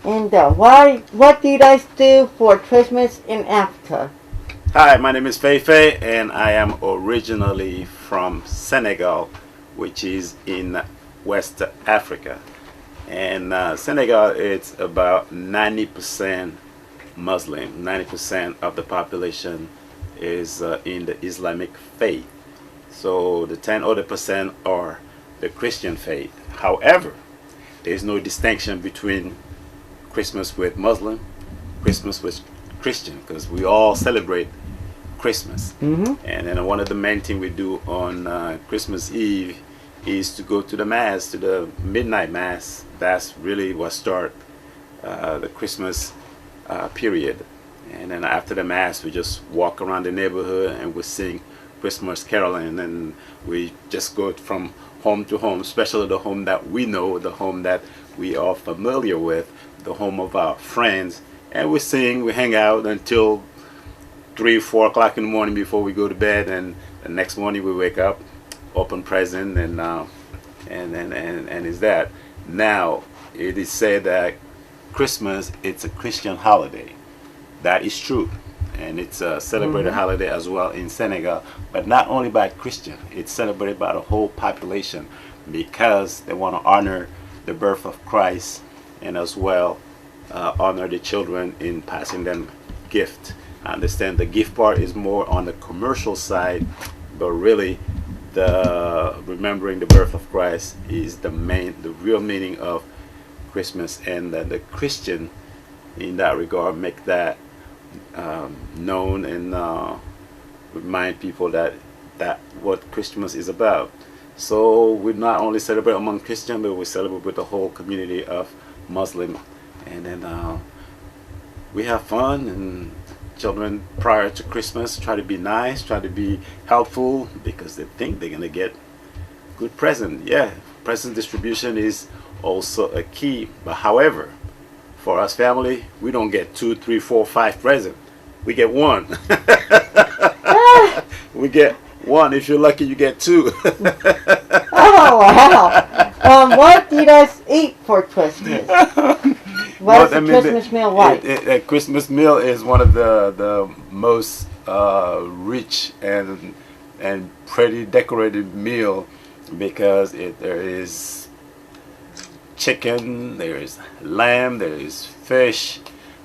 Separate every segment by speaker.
Speaker 1: And what do you guys do for Christmas in Africa?
Speaker 2: Hi, my name is Feifei, and I am originally from Senegal, which is in West Africa. And Senegal, it's about 90% Muslim. 90% of the population is in the Islamic faith. So the 10 other percent are the Christian faith. However, there's no distinction between Christmas with Muslim, Christmas with Christian, because we all celebrate Christmas. And then one of the main things we do on Christmas Eve is to go to the Mass, to the midnight Mass. That's really what starts the Christmas period. And then after the Mass, we just walk around the neighborhood and we sing Christmas caroling, and we just go from home to home, especially the home that we know, the home that we are familiar with, the home of our friends, and we sing, we hang out until 3-4 o'clock in the morning before we go to bed, and the next morning we wake up, open present, and is that. Now it is said that Christmas, it's a Christian holiday. That is true, and it's a celebrated holiday as well in Senegal, but not only by Christian, it's celebrated by the whole population because they want to honor the birth of Christ, and as well honor the children in passing them gift. I understand the gift part is more on the commercial side, but really the remembering the birth of Christ is the real meaning of Christmas, and the Christian in that regard make that known and remind people that what Christmas is about. So we not only celebrate among Christians, but we celebrate with the whole community of Muslim, and then we have fun, and children prior to Christmas try to be nice, try to be helpful, because they think they're gonna get good present. Yeah, present distribution is also a key, but however, for us family, we don't get 2, 3, 4, 5 presents. We get one. We get one. If you're lucky, you get 2.
Speaker 1: Oh, wow. What do you guys eat for Christmas? What is the Christmas meal like?
Speaker 2: A Christmas meal is one of the most rich and pretty decorated meal, because there is chicken, there is lamb, there is fish.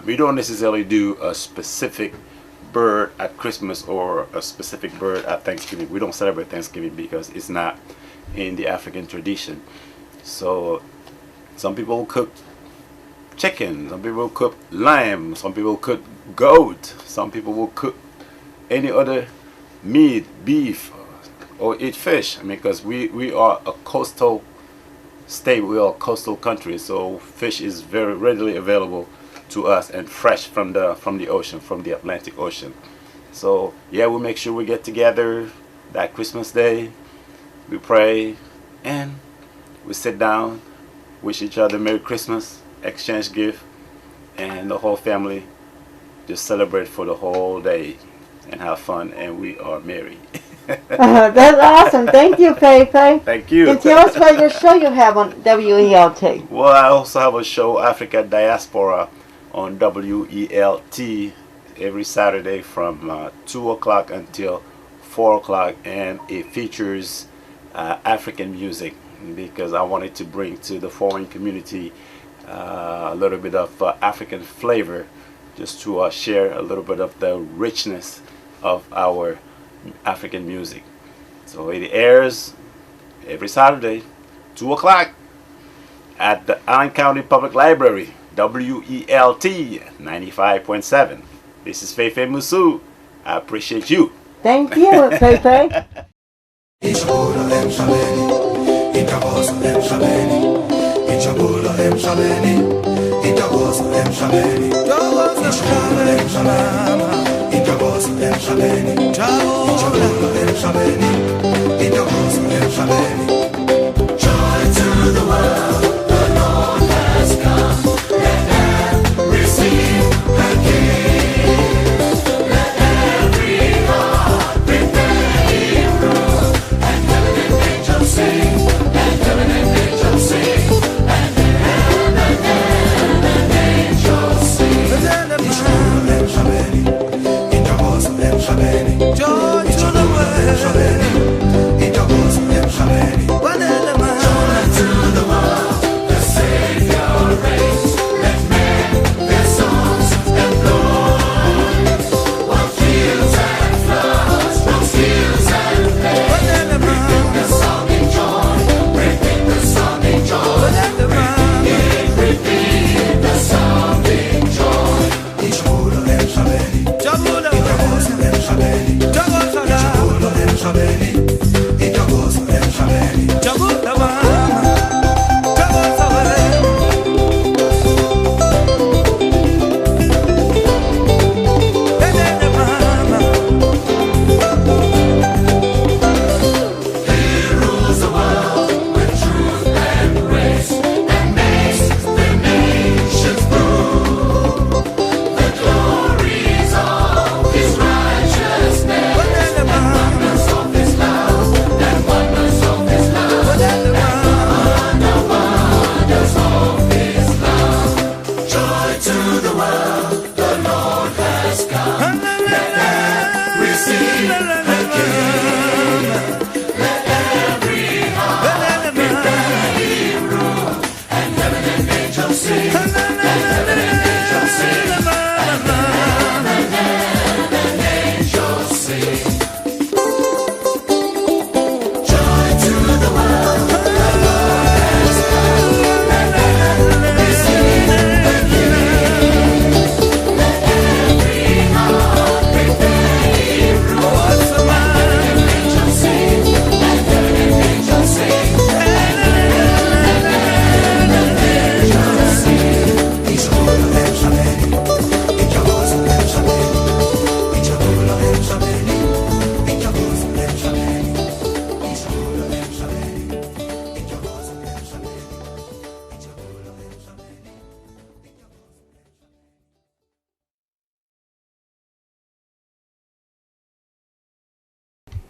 Speaker 2: We don't necessarily do a specific bird at Christmas or a specific bird at Thanksgiving. We don't celebrate Thanksgiving because it's not in the African tradition. So some people cook chicken, some people cook lamb, some people cook goat, some people will cook any other meat, beef, or eat fish. I mean, because we are a coastal state, we are a coastal country, so fish is very readily available to us and fresh from the ocean, from the Atlantic Ocean. So yeah, we make sure we get together that Christmas Day, we pray, and we sit down, wish each other Merry Christmas, exchange gift, and the whole family just celebrate for the whole day and have fun, and we are merry.
Speaker 1: That's awesome. Thank you, Feifei.
Speaker 2: Thank you.
Speaker 1: And tell us about your show you have on WELT.
Speaker 2: Well, I also have a show, Africa Diaspora, on WELT every Saturday from 2 o'clock until 4 o'clock, and it features African music, because I wanted to bring to the foreign community a little bit of African flavor, just to share a little bit of the richness of our African music. So it airs every Saturday, 2 o'clock, at the Allen County Public Library, WELT 95.7. This is Feifei Musu. I appreciate you.
Speaker 1: Thank you, Feifei.
Speaker 3: Joy to the world, the Lord has come. Let them receive the King. Let every heart prepare Him room. And heaven and angels sing, and heaven and angels sing, and heaven and angels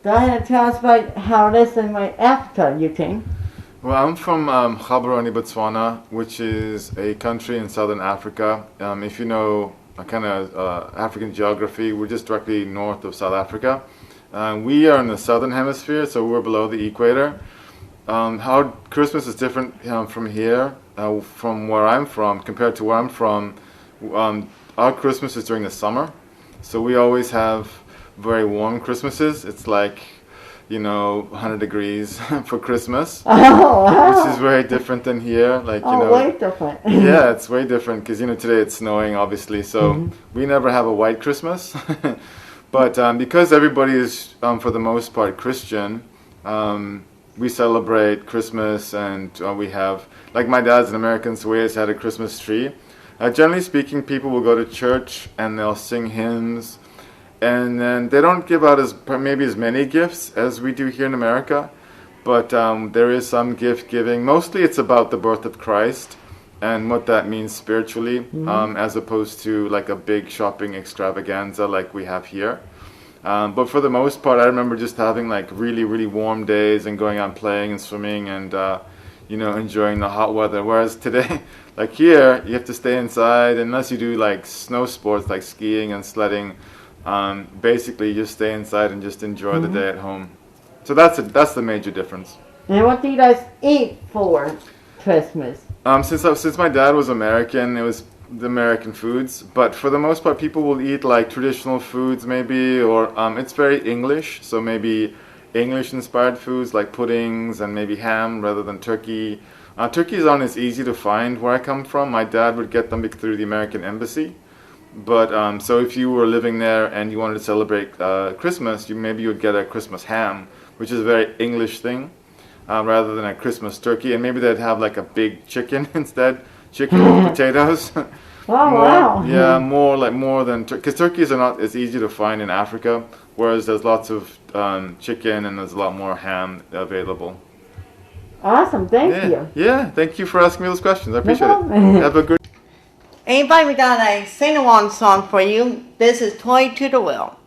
Speaker 1: Go ahead and tell us about how it is in Africa, Eugene.
Speaker 4: Well, I'm from Gaborone, Botswana, which is a country in southern Africa. If you know kind of African geography, we're just directly north of South Africa. We are in the southern hemisphere, so we're below the equator. How Christmas is different from here, from where I'm from, compared to where I'm from. Our Christmas is during the summer, so we always have very warm Christmases. It's like, 100 degrees for Christmas,
Speaker 1: Oh, wow.
Speaker 4: which is very different than here. Like,
Speaker 1: Way different.
Speaker 4: yeah, it's way different because today it's snowing, obviously. So we never have a white Christmas, but because everybody is for the most part Christian, we celebrate Christmas, and we have, like, my dad's an American, so we always had a Christmas tree. Generally speaking, people will go to church and they'll sing hymns. And then they don't give out maybe as many gifts as we do here in America, but there is some gift giving. Mostly it's about the birth of Christ and what that means spiritually, as opposed to like a big shopping extravaganza like we have here. But for the most part, I remember just having like really, really warm days and going out playing and swimming and enjoying the hot weather. Whereas today, like here, you have to stay inside unless you do like snow sports like skiing and sledding. Basically, you just stay inside and just enjoy the day at home. So that's the major difference.
Speaker 1: And what do you guys eat for Christmas?
Speaker 4: Since my dad was American, it was the American foods. But for the most part, people will eat like traditional foods, maybe, or it's very English. So maybe English-inspired foods like puddings and maybe ham rather than turkey. Turkeys aren't as easy to find where I come from. My dad would get them through the American embassy. But so if you were living there and you wanted to celebrate Christmas, maybe you would get a Christmas ham, which is a very English thing, rather than a Christmas turkey. And maybe they'd have like a big chicken instead, chicken with potatoes.
Speaker 1: Oh, wow.
Speaker 4: Yeah, more than because turkeys are not as easy to find in Africa, whereas there's lots of chicken and there's a lot more ham available.
Speaker 1: Awesome, thank you.
Speaker 4: Yeah, thank you for asking me those questions. I appreciate it.
Speaker 1: problem.
Speaker 4: Have a good.
Speaker 1: Anybody, we got a sing-along song for you. This is Toy to the Wheel.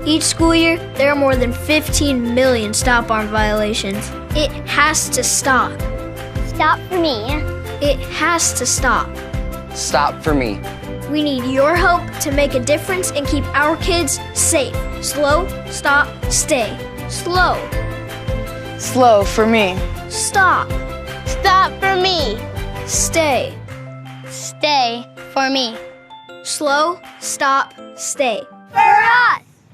Speaker 5: Each school year, there are more than 15 million stop arm violations. It has to stop.
Speaker 6: Stop for me.
Speaker 5: It has to stop.
Speaker 7: Stop for me.
Speaker 5: We need your help to make a difference and keep our kids safe. Slow, stop, stay. Slow.
Speaker 7: Slow for me.
Speaker 5: Stop.
Speaker 6: Stop for me.
Speaker 5: Stay.
Speaker 6: Stay for me.
Speaker 5: Slow, stop, stay.
Speaker 6: For us.